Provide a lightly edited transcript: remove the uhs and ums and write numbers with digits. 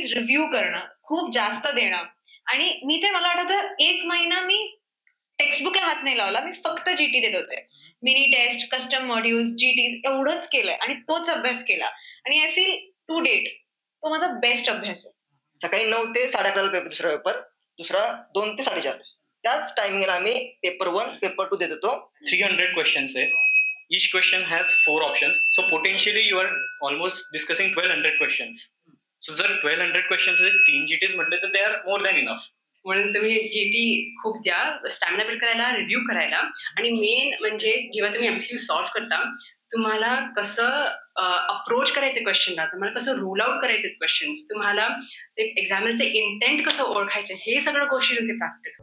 जीटीज review करणं, खूप जास्त देणं आणि मी ते मला आठवतं 1 महिना मी टेक्स्टबुकला हात नाही लावला. मी फक्त जीटी देत होते. मिनी टेस्ट, कस्टम मॉड्यूल्स, जीटीज एवढंच केलंय आणि तोच अभ्यास केला आणि आय फील टू डेट तो माझा बेस्ट अभ्यास आहे. सकाळी 9 ते 11:30 पेपर, दुसरा पेपर, दुसरा 2 ते 4:30. त्याच टायमिंगला आम्ही पेपर 1, पेपर 2 देत होतो. 300 questions है. Each question has 4 options. So potentially you are almost discussing 1200 questions. So जर 1200 questions चे 3 GTs म्हटले तर they are more than enough. म्हणून तुम्ही जीटी खूप द्या, स्टॅमिना बिल्ड करायला, रिव्ह्यू करायला आणि मेन म्हणजे जेव्हा तुम्ही एमसीक्यू सॉल्व्ह करता, तुम्हाला कसं अप्रोच करायचे क्वेश्चनला, तुम्हाला कसं रूल आउट करायचे क्वेश्चन्स, तुम्हाला ते एक्झामिनरचे इंटेंट कसं ओळखायचे, हे सगळं गोष्टी तुमची प्रॅक्टिस.